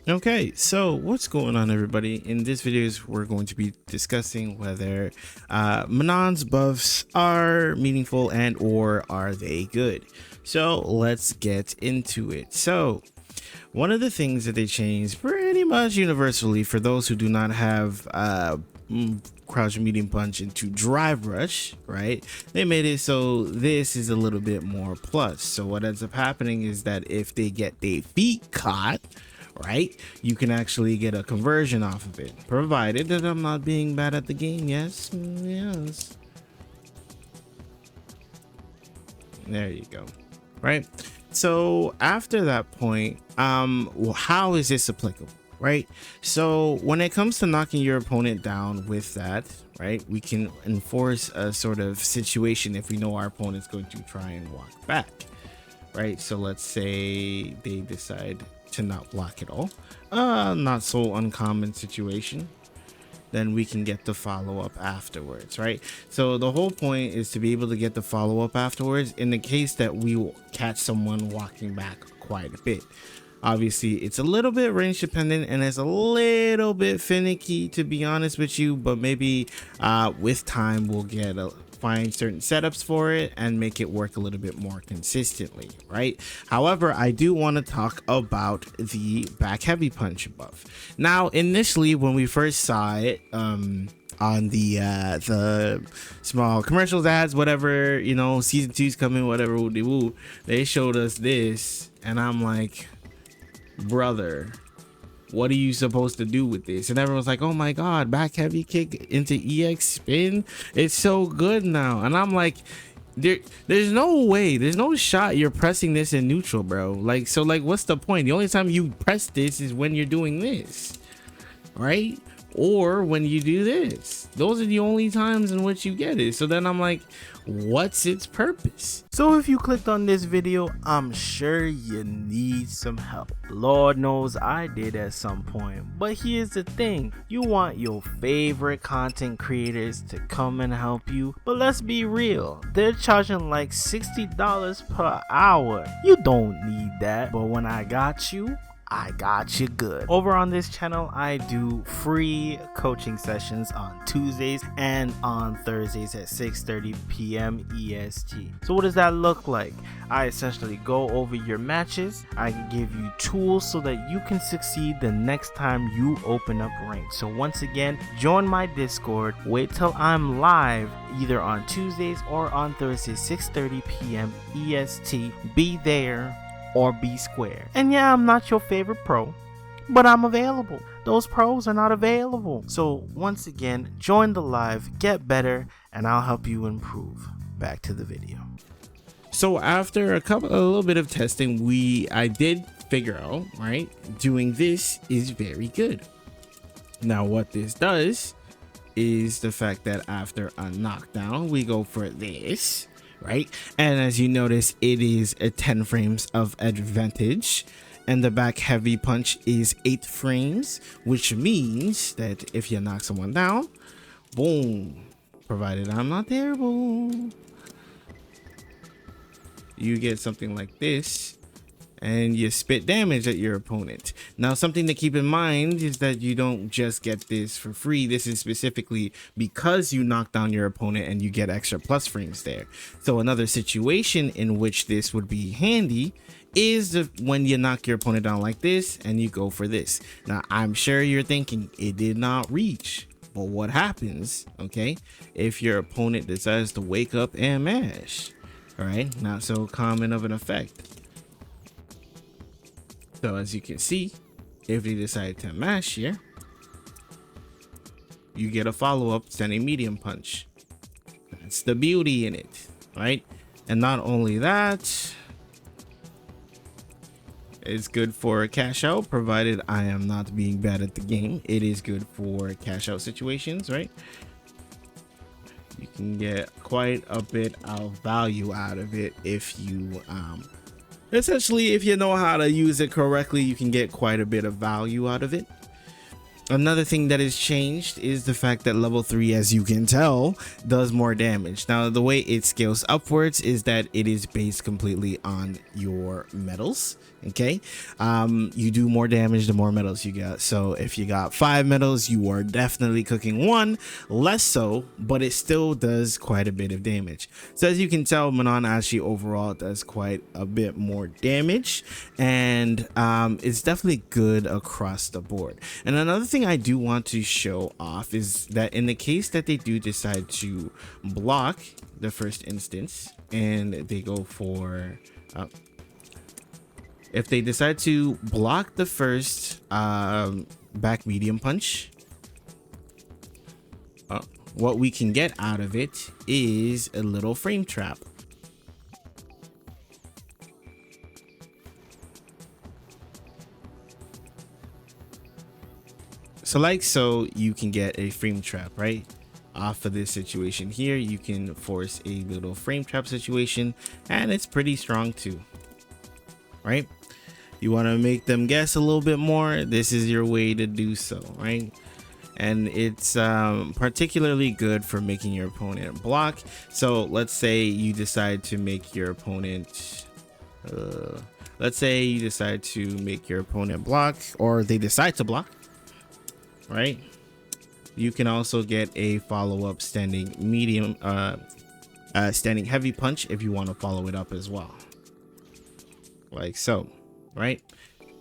Okay, so what's going on, everybody? In this video, we're going to be discussing whether Manon's buffs are meaningful and or are they good. So let's get into it. So one of the things that they changed pretty much universally for those who do not have crouch medium punch into drive rush, right? They made it so this is a little bit more plus. So what ends up happening is that if they get their feet caught, right, you can actually get a conversion off of it, provided that I'm not being bad at the game. Yes, yes, there you go. Right, so after that point, well, how is this applicable? Right, so when it comes to knocking your opponent down with that, right, we can enforce a sort of situation if we know our opponent's going to try and walk back. Right, so let's say they decide to not block at all, not so uncommon situation, then we can get the follow-up afterwards, right? So the whole point is to be able to get the follow-up afterwards in the case that we will catch someone walking back quite a bit. Obviously it's a little bit range dependent and it's a little bit finicky, to be honest with you, but maybe with time we'll find certain setups for it and make it work a little bit more consistently, right? However, I do want to talk about the back heavy punch buff. Now, initially when we first saw it on the small commercials, ads, whatever, you know, season 2's coming, whatever, they showed us this and I'm like, brother, what are you supposed to do with this? And everyone's like, oh my god, back heavy kick into EX spin, it's so good now. And I'm like, there's no way, there's no shot you're pressing this in neutral, bro. Like, so like, what's the point? The only time you press this is when you're doing this, right? Or when you do this. Those are the only times in which you get it. So then I'm like, what's its purpose? So if you clicked on this video, I'm sure you need some help. Lord knows I did at some point. But here's the thing, you want your favorite content creators to come and help you, but let's be real, they're charging like $60 per hour. You don't need that. But when I got you good. Over on this channel, I do free coaching sessions on Tuesdays and on Thursdays at 6:30 p.m. EST. So what does that look like? I essentially go over your matches. I can give you tools so that you can succeed the next time you open up rank. So once again, join my Discord. Wait till I'm live either on Tuesdays or on Thursdays 6:30 p.m. EST. Be there or be square. And yeah, I'm not your favorite pro, but I'm available. Those pros are not available. So once again, join the live, get better, and I'll help you improve. Back to the video. So after a little bit of testing, I did figure out, right, doing this is very good. Now what this does is the fact that after a knockdown, we go for this, right? And as you notice, it is a 10 frames of advantage, and the back heavy punch is 8 frames, which means that if you knock someone down, boom, provided I'm not terrible, you get something like this and you spit damage at your opponent. Now, something to keep in mind is that you don't just get this for free. This is specifically because you knock down your opponent and you get extra plus frames there. So another situation in which this would be handy is when you knock your opponent down like this and you go for this. Now, I'm sure you're thinking it did not reach. But what happens, okay, if your opponent decides to wake up and mash? All right, not so common of an effect. So as you can see, if they decide to mash here, you get a follow-up, sending medium punch. That's the beauty in it, right? And not only that, it's good for a cash out, provided I am not being bad at the game. It is good for cash out situations, right? You can get quite a bit of value out of it if you essentially, if you know how to use it correctly, you can get quite a bit of value out of it. Another thing that has changed is the fact that level 3, as you can tell, does more damage. Now, the way it scales upwards is that it is based completely on your medals. Okay, you do more damage the more medals you get. So if you got 5 medals, you are definitely cooking 1, less so, but it still does quite a bit of damage. So as you can tell, Manon actually overall does quite a bit more damage, and it's definitely good across the board. And another thing I do want to show off is that in the case that they do decide to block the first instance and they go for if they decide to block the first back medium punch, what we can get out of it is a little frame trap. So like so, you can get a frame trap, right? Off of this situation here, you can force a little frame trap situation, and it's pretty strong too, right? You want to make them guess a little bit more, this is your way to do so, right? And it's particularly good for making your opponent block. So let's say you decide to make your opponent block, or they decide to block, right? You can also get a follow-up standing medium standing heavy punch if you want to follow it up as well, like so, right?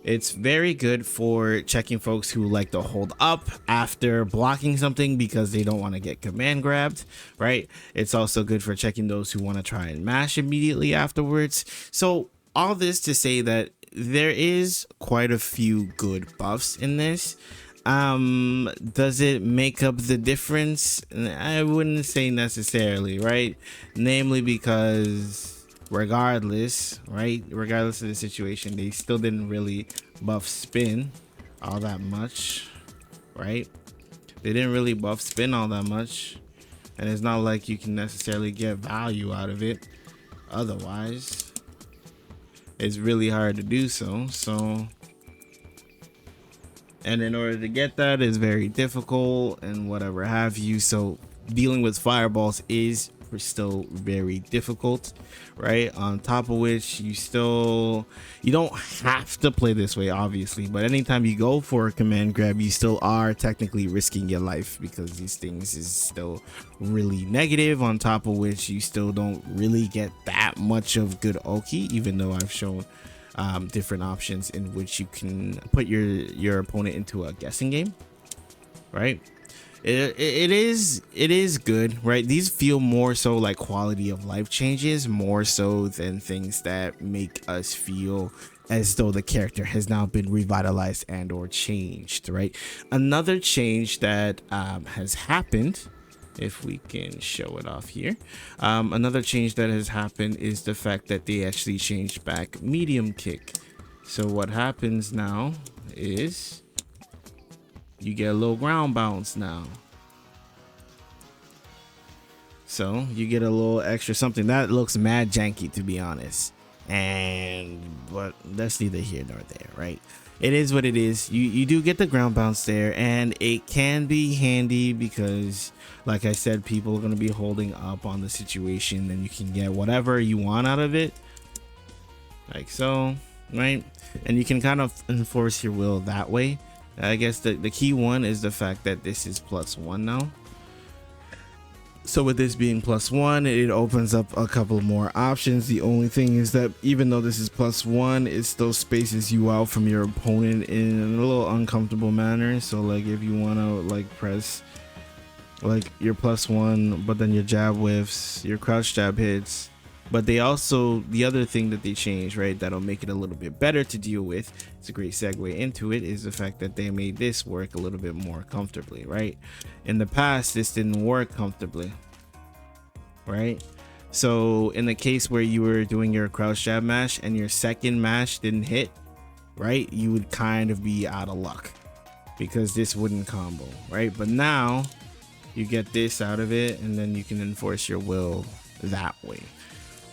It's very good for checking folks who like to hold up after blocking something because they don't want to get command grabbed, right? It's also good for checking those who want to try and mash immediately afterwards. So all this to say that there is quite a few good buffs in this. Does it make up the difference? I wouldn't say necessarily, right? Namely because regardless of the situation, they still didn't really buff spin all that much, right? They didn't really buff spin all that much, and it's not like you can necessarily get value out of it otherwise. It's really hard to do so. And in order to get that is very difficult and whatever have you. So dealing with fireballs is still very difficult, right? On top of which you don't have to play this way, obviously, but anytime you go for a command grab, you still are technically risking your life because these things is still really negative. On top of which you still don't really get that much of good Oki, even though I've shown different options in which you can put your opponent into a guessing game, right? It is good, right? These feel more so like quality of life changes more so than things that make us feel as though the character has now been revitalized and or changed, right? Another change that has happened, if we can show it off here, another change that has happened is the fact that they actually changed back medium kick. So what happens now is you get a little ground bounce now. So you get a little extra something that looks mad janky, to be honest, but that's neither here nor there, right? It is what it is. You do get the ground bounce there, and it can be handy because, like I said, people are going to be holding up on the situation, and you can get whatever you want out of it, like so, right? And you can kind of enforce your will that way. I guess the key one is the fact that this is +1 now. So with this being +1, it opens up a couple more options. The only thing is that even though this is +1, it still spaces you out from your opponent in a little uncomfortable manner. So like if you want to like press like your +1, but then your jab whiffs, your crouch jab hits. But they also, the other thing that they changed, right, that'll make it a little bit better to deal with, it's a great segue into it, is the fact that they made this work a little bit more comfortably, right? In the past, this didn't work comfortably, right? So in the case where you were doing your crouch jab mash and your second mash didn't hit, right, you would kind of be out of luck because this wouldn't combo, right? But now you get this out of it, and then you can enforce your will that way.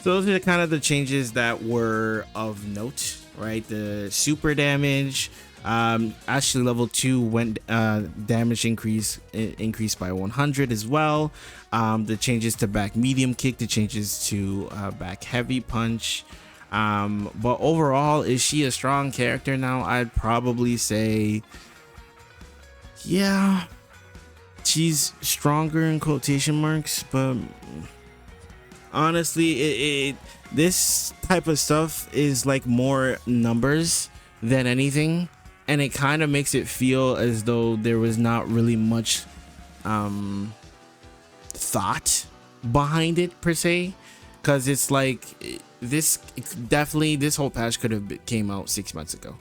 So those are kind of the changes that were of note, right? The super damage, actually level 2 went damage increased by 100 as well. The changes to back medium kick, the changes to back heavy punch, But overall, is she a strong character now? I'd probably say, yeah, she's stronger in quotation marks, but honestly, this type of stuff is like more numbers than anything, and it kind of makes it feel as though there was not really much thought behind it per se, because it's like this whole patch could have came out 6 months ago,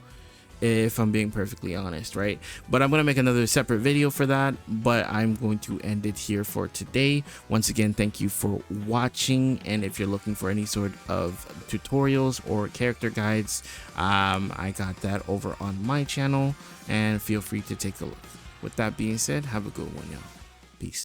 if I'm being perfectly honest, right? But I'm gonna make another separate video for that, but I'm going to end it here for today. Once again, thank you for watching, and if you're looking for any sort of tutorials or character guides, I got that over on my channel, and feel free to take a look. With that being said, have a good one, y'all. Peace.